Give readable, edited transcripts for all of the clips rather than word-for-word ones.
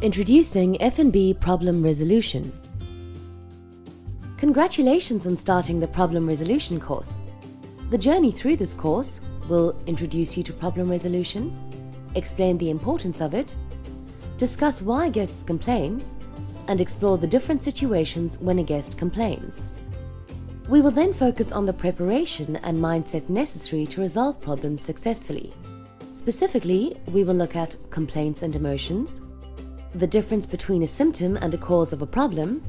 Introducing F&B Problem Resolution. Congratulations on starting the Problem Resolution course. The journey through this course will introduce you to problem resolution, explain the importance of it, discuss why guests complain, and explore the different situations when a guest complains. We will then focus on the preparation and mindset necessary to resolve problems successfully. Specifically, we will look at complaints and emotions, the difference between a symptom and a cause of a problem,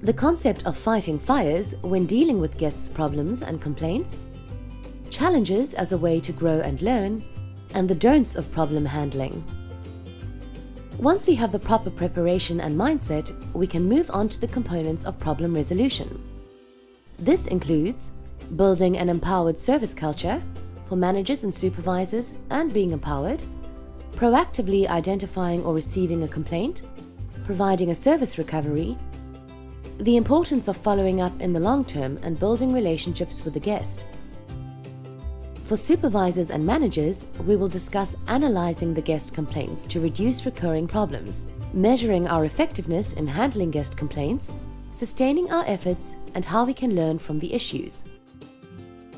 the concept of fighting fires when dealing with guests' problems and complaints, challenges as a way to grow and learn, and the don'ts of problem handling. Once we have the proper preparation and mindset, we can move on to the components of problem resolution. This includes building an empowered service culture for managers and supervisors and being empowered, proactively identifying or receiving a complaint, providing a service recovery, the importance of following up in the long term and building relationships with the guest. For supervisors and managers, we will discuss analyzing the guest complaints to reduce recurring problems, measuring our effectiveness in handling guest complaints, sustaining our efforts, and how we can learn from the issues.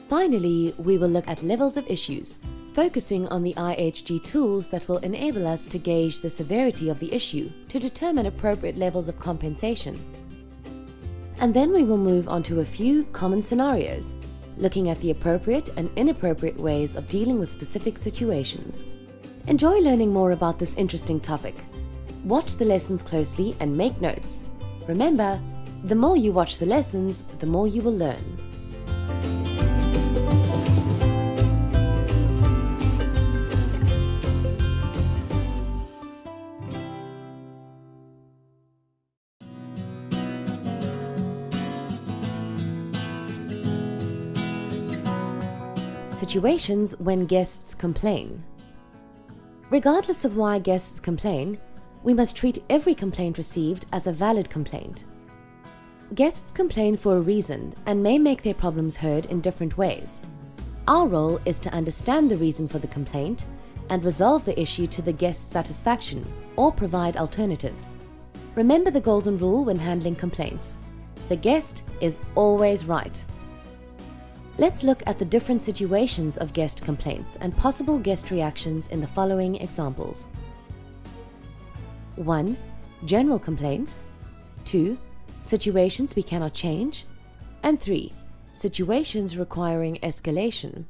Finally, we will look at levels of issues, focusing on the IHG tools that will enable us to gauge the severity of the issue to determine appropriate levels of compensation. And then we will move on to a few common scenarios, looking at the appropriate and inappropriate ways of dealing with specific situations. Enjoy learning more about this interesting topic. Watch the lessons closely and make notes. Remember, the more you watch the lessons, the more you will learn. Situations when guests complain. Regardless of why guests complain, we must treat every complaint received as a valid complaint. Guests complain for a reason and may make their problems heard in different ways. Our role is to understand the reason for the complaint and resolve the issue to the guest's satisfaction or provide alternatives. Remember the golden rule when handling complaints: the guest is always right. Let's look at the different situations of guest complaints and possible guest reactions in the following examples. 1. General complaints. 2. Situations we cannot change. And 3. Situations requiring escalation.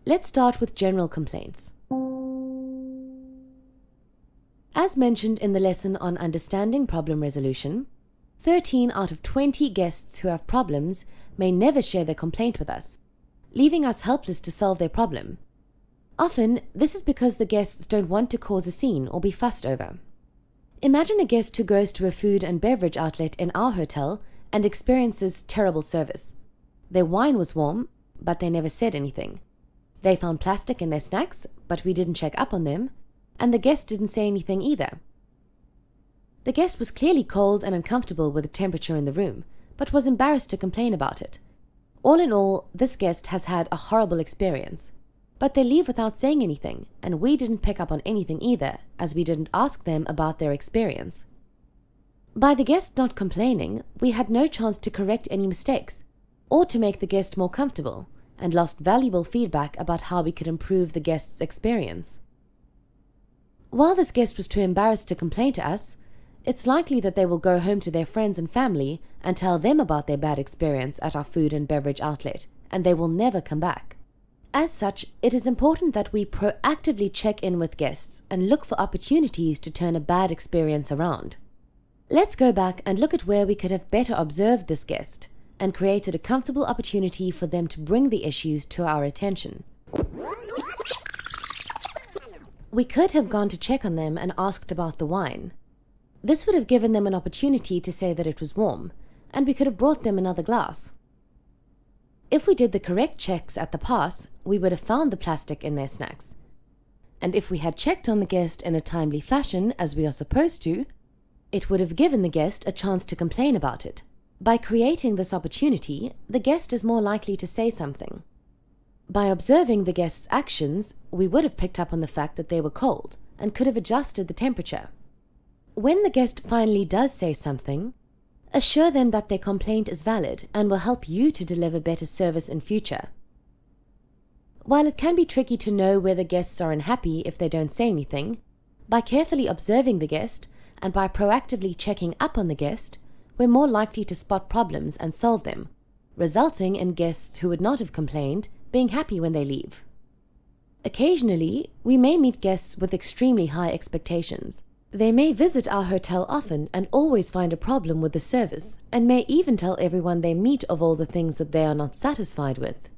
Let's start with general complaints. As mentioned in the lesson on understanding problem resolution, 13 out of 20 guests who have problems may never share their complaint with us, leaving us helpless to solve their problem. Often, this is because the guests don't want to cause a scene or be fussed over. Imagine a guest who goes to a food and beverage outlet in our hotel and experiences terrible service. Their wine was warm, but they never said anything. They found plastic in their snacks, but we didn't check up on them, and the guest didn't say anything either. The guest was clearly cold and uncomfortable with the temperature in the room, but was embarrassed to complain about it. All in all, this guest has had a horrible experience. But they leave without saying anything, and we didn't pick up on anything either, as we didn't ask them about their experience. By the guest not complaining, we had no chance to correct any mistakes, or to make the guest more comfortable, and lost valuable feedback about how we could improve the guest's experience. While this guest was too embarrassed to complain to us, it's likely that they will go home to their friends and family and tell them about their bad experience at our food and beverage outlet, and they will never come back. As such, it is important that we proactively check in with guests and look for opportunities to turn a bad experience around. Let's go back and look at where we could have better observed this guest and created a comfortable opportunity for them to bring the issues to our attention. We could have gone to check on them and asked about the wine. This would have given them an opportunity to say that it was warm, and we could have brought them another glass. If we did the correct checks at the pass, we would have found the plastic in their snacks. And if we had checked on the guest in a timely fashion, as we are supposed to, it would have given the guest a chance to complain about it. By creating this opportunity, the guest is more likely to say something. By observing the guest's actions, we would have picked up on the fact that they were cold, and could have adjusted the temperature. When the guest finally does say something, assure them that their complaint is valid and will help you to deliver better service in future. While it can be tricky to know whether guests are unhappy if they don't say anything, by carefully observing the guest and by proactively checking up on the guest, we're more likely to spot problems and solve them, resulting in guests who would not have complained being happy when they leave. Occasionally, we may meet guests with extremely high expectations. They may visit our hotel often and always find a problem with the service, and may even tell everyone they meet of all the things that they are not satisfied with.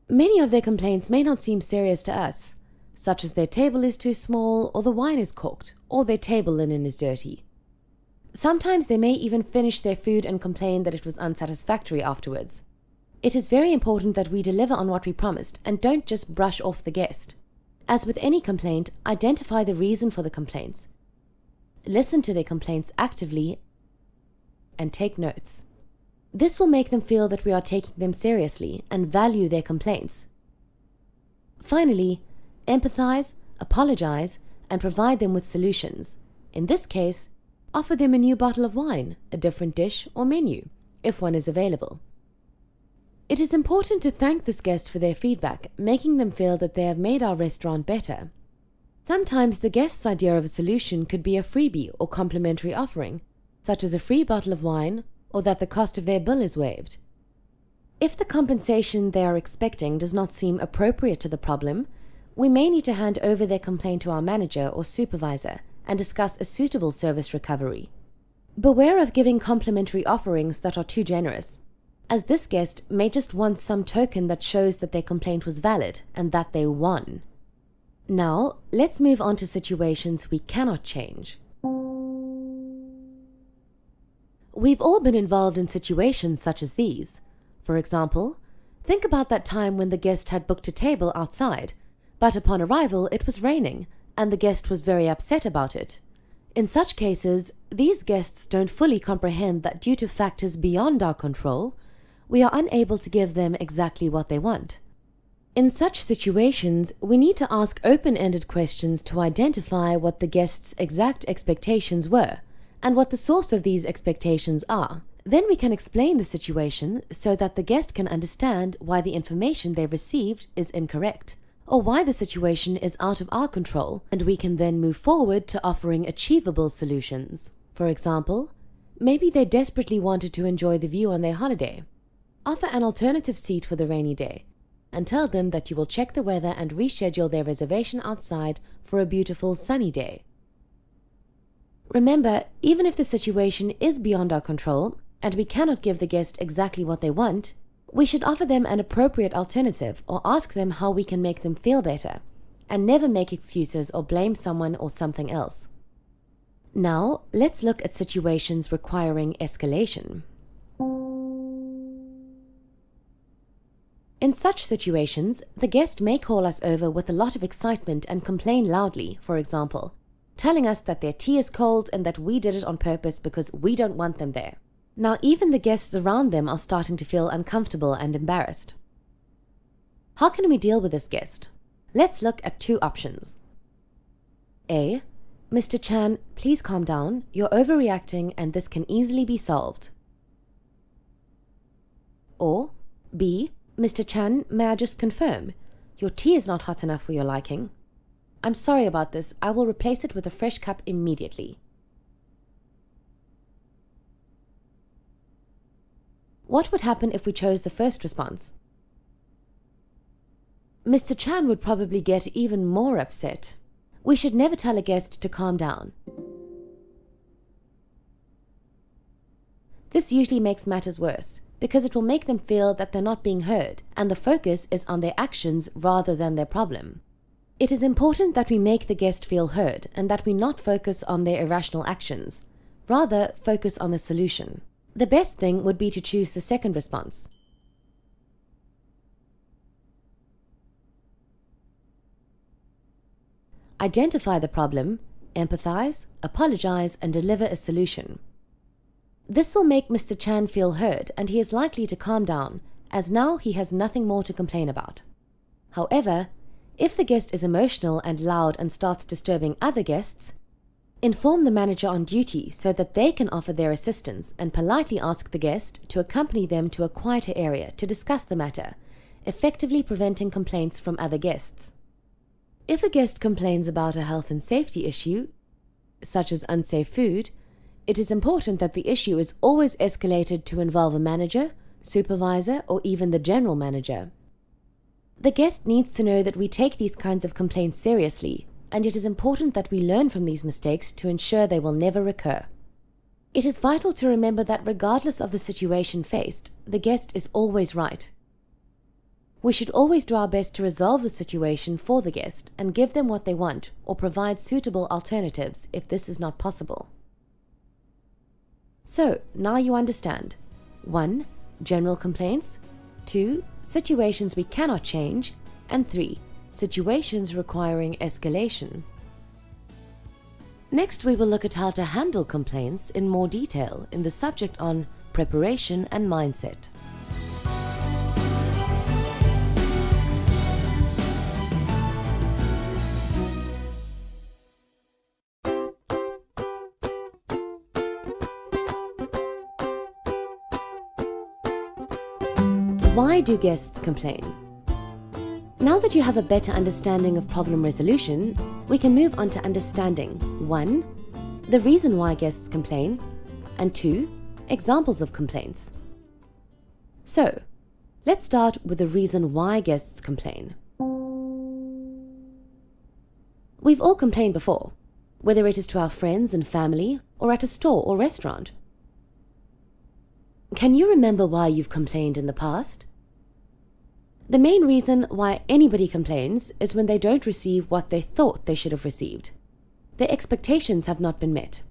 Many of their complaints may not seem serious to us, such as their table is too small, or the wine is corked, or their table linen is dirty. Sometimes they may even finish their food and complain that it was unsatisfactory afterwards. It is very important that we deliver on what we promised and don't just brush off the guest. As with any complaint, identify the reason for the complaints. Listen to their complaints actively and take notes. This will make them feel that we are taking them seriously and value their complaints. Finally, empathize, apologize, and provide them with solutions. In this case, offer them a new bottle of wine, a different dish or menu, if one is available. It is important to thank this guest for their feedback, making them feel that they have made our restaurant better. Sometimes the guest's idea of a solution could be a freebie or complimentary offering, such as a free bottle of wine or that the cost of their bill is waived. If the compensation they are expecting does not seem appropriate to the problem, we may need to hand over their complaint to our manager or supervisor and discuss a suitable service recovery. Beware of giving complimentary offerings that are too generous, as this guest may just want some token that shows that their complaint was valid and that they won. Now, let's move on to situations we cannot change. We've all been involved in situations such as these. For example, think about that time when the guest had booked a table outside, but upon arrival it was raining, and the guest was very upset about it. In such cases, these guests don't fully comprehend that due to factors beyond our control, we are unable to give them exactly what they want. In such situations, we need to ask open-ended questions to identify what the guest's exact expectations were and what the source of these expectations are. Then we can explain the situation so that the guest can understand why the information they received is incorrect, or why the situation is out of our control, and we can then move forward to offering achievable solutions. For example, maybe they desperately wanted to enjoy the view on their holiday. Offer an alternative seat for the rainy day, and tell them that you will check the weather and reschedule their reservation outside for a beautiful sunny day. Remember, even if the situation is beyond our control, and we cannot give the guest exactly what they want, we should offer them an appropriate alternative or ask them how we can make them feel better, and never make excuses or blame someone or something else. Now, let's look at situations requiring escalation. In such situations, the guest may call us over with a lot of excitement and complain loudly, for example, telling us that their tea is cold and that we did it on purpose because we don't want them there. Now even the guests around them are starting to feel uncomfortable and embarrassed. How can we deal with this guest? Let's look at two options. A. Mr. Chan, please calm down. You're overreacting and this can easily be solved. Or B. Mr. Chan, may I just confirm? Your tea is not hot enough for your liking. I'm sorry about this. I will replace it with a fresh cup immediately. What would happen if we chose the first response? Mr. Chan would probably get even more upset. We should never tell a guest to calm down. This usually makes matters worse, because it will make them feel that they're not being heard, and the focus is on their actions rather than their problem. It is important that we make the guest feel heard and that we not focus on their irrational actions, rather focus on the solution. The best thing would be to choose the second response. Identify the problem, empathize, apologize, and deliver a solution. This will make Mr. Chan feel heard and he is likely to calm down, as now he has nothing more to complain about. However, If the guest is emotional and loud and starts disturbing other guests, inform the manager on duty so that they can offer their assistance and politely ask the guest to accompany them to a quieter area to discuss the matter, effectively preventing complaints from other guests. If a guest complains about a health and safety issue, such as unsafe food, it is important that the issue is always escalated to involve a manager, supervisor, or even the general manager. The guest needs to know that we take these kinds of complaints seriously, and it is important that we learn from these mistakes to ensure they will never recur. It is vital to remember that regardless of the situation faced, the guest is always right. We should always do our best to resolve the situation for the guest and give them what they want or provide suitable alternatives if this is not possible. So, now you understand. 1. General complaints. 2. Situations we cannot change. And 3. Situations requiring escalation. Next, we will look at how to handle complaints in more detail in the subject on preparation and mindset. Why do guests complain? Now that you have a better understanding of problem resolution, we can move on to understanding 1. The reason why guests complain, and 2. Examples of complaints. So, let's start with the reason why guests complain. We've all complained before, whether it is to our friends and family or at a store or restaurant. Can you remember why you've complained in the past? The main reason why anybody complains is when they don't receive what they thought they should have received. Their expectations have not been met.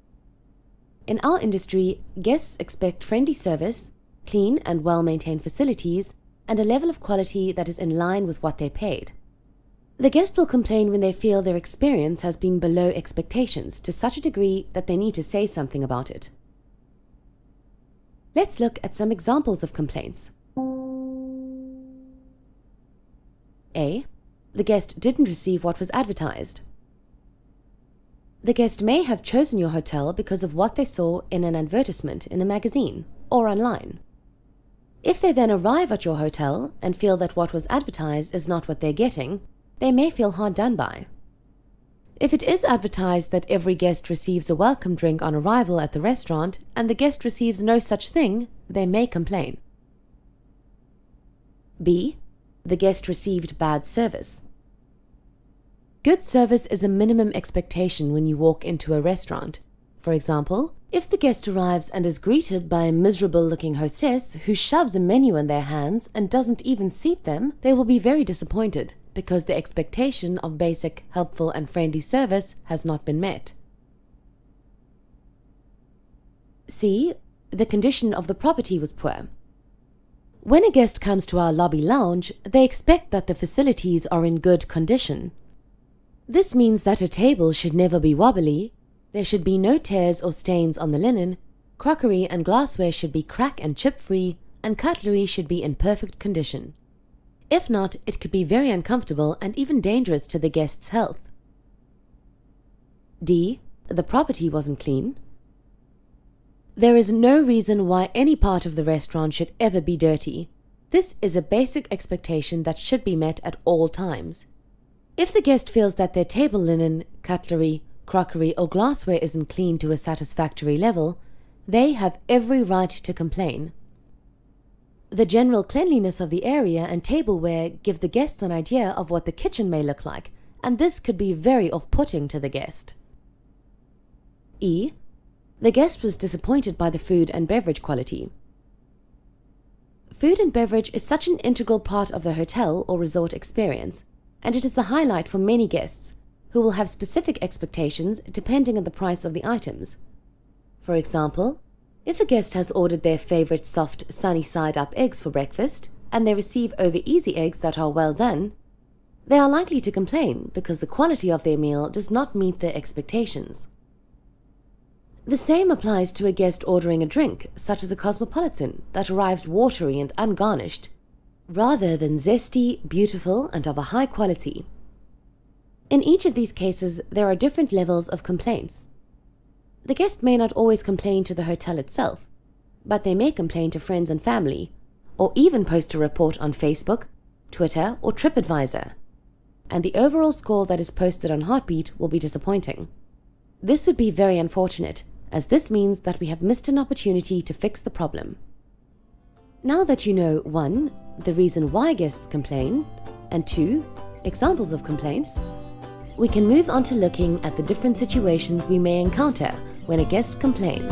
In our industry, guests expect friendly service, clean and well-maintained facilities, and a level of quality that is in line with what they paid. The guest will complain when they feel their experience has been below expectations to such a degree that they need to say something about it. Let's look at some examples of complaints. A. The guest didn't receive what was advertised. The guest may have chosen your hotel because of what they saw in an advertisement in a magazine or online. If they then arrive at your hotel and feel that what was advertised is not what they're getting, they may feel hard done by. If it is advertised that every guest receives a welcome drink on arrival at the restaurant and the guest receives no such thing, they may complain. B. The guest received bad service. Good service is a minimum expectation when you walk into a restaurant. For example, if the guest arrives and is greeted by a miserable-looking hostess who shoves a menu in their hands and doesn't even seat them, they will be very disappointed because the expectation of basic, helpful and friendly service has not been met. C. The condition of the property was poor. When a guest comes to our lobby lounge, they expect that the facilities are in good condition. This means that a table should never be wobbly, there should be no tears or stains on the linen, crockery and glassware should be crack and chip-free, and cutlery should be in perfect condition. If not, it could be very uncomfortable and even dangerous to the guest's health. D. The property wasn't clean. There is no reason why any part of the restaurant should ever be dirty. This is a basic expectation that should be met at all times. If the guest feels that their table linen, cutlery, crockery or glassware isn't clean to a satisfactory level, they have every right to complain. The general cleanliness of the area and tableware give the guest an idea of what the kitchen may look like, and this could be very off-putting to the guest. E. The guest was disappointed by the food and beverage quality. Food and beverage is such an integral part of the hotel or resort experience, and it is the highlight for many guests, who will have specific expectations depending on the price of the items. For example, if a guest has ordered their favorite soft, sunny side-up eggs for breakfast, and they receive over-easy eggs that are well done, they are likely to complain because the quality of their meal does not meet their expectations. The same applies to a guest ordering a drink, such as a cosmopolitan, that arrives watery and ungarnished, rather than zesty, beautiful, and of a high quality. In each of these cases, there are different levels of complaints. The guest may not always complain to the hotel itself, but they may complain to friends and family, or even post a report on Facebook, Twitter, or TripAdvisor. And the overall score that is posted on Heartbeat will be disappointing. This would be very unfortunate, as this means that we have missed an opportunity to fix the problem. Now that you know 1. The reason why guests complain, and 2. Examples of complaints, we can move on to looking at the different situations we may encounter when a guest complains.